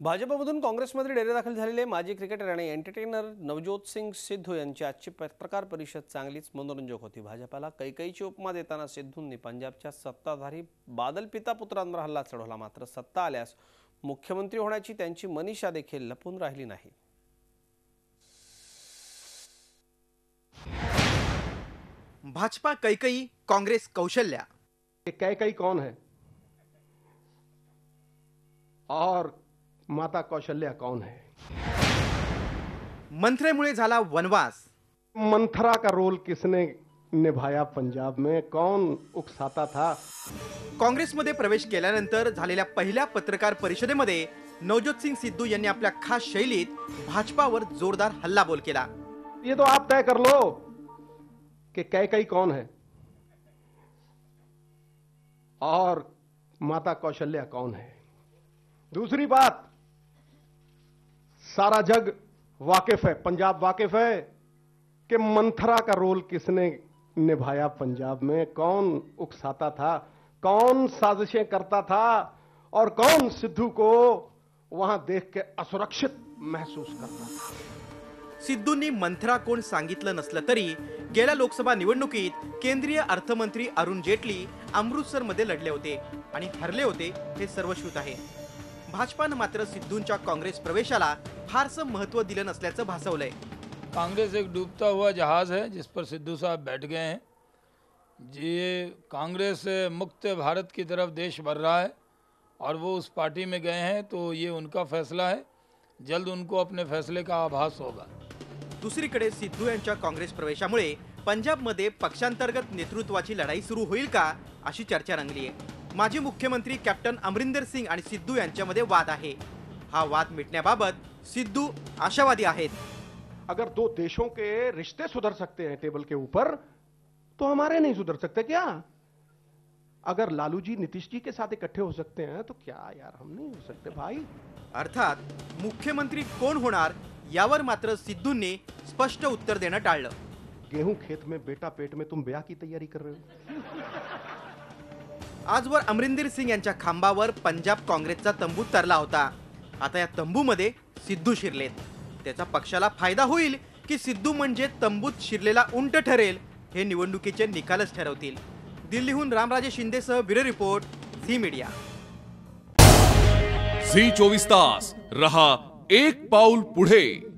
भाजपमधून काँग्रेसमध्ये डेरेदाखल झालेले माजी क्रिकेटर आणि एंटरटेनर नवज्योत सिंग सिद्धू यांची आजची पत्रकार परिषद चांगलीच मनोरंजक होती। भाजपाला कैकईची उपमा देताना सिद्धूंनी पंजाबच्या सत्ताधारी बादल पिता पुत्रांवर हल्ला चढवला। मात्र सत्ता आल्यास मुख्यमंत्री होण्याची त्यांची मनीषा देखील लपून राहिली नाही। भाजपा कैकई, कांग्रेस कौशल्या। कैकई कौन है और माता कौशल्या कौन है? मंथरेमुळे झाला वनवास। मंथरा का रोल किसने निभाया पंजाब में? कौन उकसाता था? काँग्रेसमध्ये प्रवेश केल्यानंतर झालेल्या पहिल्या पत्रकार परिषदेमध्ये नवज्योत सिंग सिद्धू यांनी आपल्या खास शैलीत भाजपावर जोरदार हल्लाबोल केला। ये तो आप तय कर लो कि कैकई कौन है और माता कौशल्या कौन है। दूसरी बात, सारा जग वाकिफ है, पंजाब वाकिफ है कि मंथरा का रोल किसने निभाया पंजाब में, कौन उकसाता था, कौन साजिशें करता था और कौन सिद्धू को वहां देख के असुरक्षित महसूस करता था। सिद्धूंनी मंथरा कोण सांगितलं नसलं तरी गेल्या लोकसभा निवडणुकीत केंद्रीय अर्थमंत्री अरुण जेटली अमृतसरमध्ये लढले होते आणि हरले होते हे सर्वश्रुत आहे। भाजपाने मात्र सिद्धूंच्या काँग्रेस प्रवेशाला फारसं महत्त्व दिलं नसल्याचं भासवलंय। कांग्रेस एक डूबता हुआ जहाज है जिस पर सिद्धू साहब बैठ गए हैं। ये कांग्रेस मुक्त भारत की तरफ देश बढ़ रहा है और वो उस पार्टी में गए हैं, तो ये उनका फैसला है। जल्द उनको अपने फैसले का आभास होगा। दुसरीकडे सिद्धू यांच्या काँग्रेस प्रवेशामुळे पंजाबमध्ये पक्षांतर्गत नेतृत्वाची लढाई सुरू होईल का अशी चर्चा रंगली आहे। माजी मुख्यमंत्री कॅप्टन अमरिंदर सिंग आणि सिद्धू यांच्यामध्ये वाद आहे। हा वाद मिटण्याबाबत सिद्धू आशावादी आहेत। अगर दो देशों के रिश्ते सुधर सकते हैं टेबल के ऊपर, तो हमारे नहीं सुधर सकते क्या? अगर लालू जी नीतीश जी के साथ इकट्ठे हो सकते हैं तो क्या यार हम नहीं हो सकते भाई? अर्थात मुख्यमंत्री कोण होणार यावर मात्र सिद्धूंनी स्पष्ट उत्तर देणं टाळलं। गेहूं खेत में बेटा पेट में, तुम ब्याह की तैयारी कर रहे हो। आजवर अमरिंदर सिंग यांच्या खांबावर पंजाब काँग्रेसचा तंबू तरला होता। आता या तंबूमध्ये सिद्धू शिरलेत। त्याचा पक्षाला फायदा होईल की सिद्धू म्हणजे तंबूत शिरलेला उंट ठरेल हे निवडणुकीचे निकालच ठरवतील। दिल्लीहून रामराजे शिंदेसह bureau report, Zee media. Zee 24 तास रहा एक पाऊल पुढे।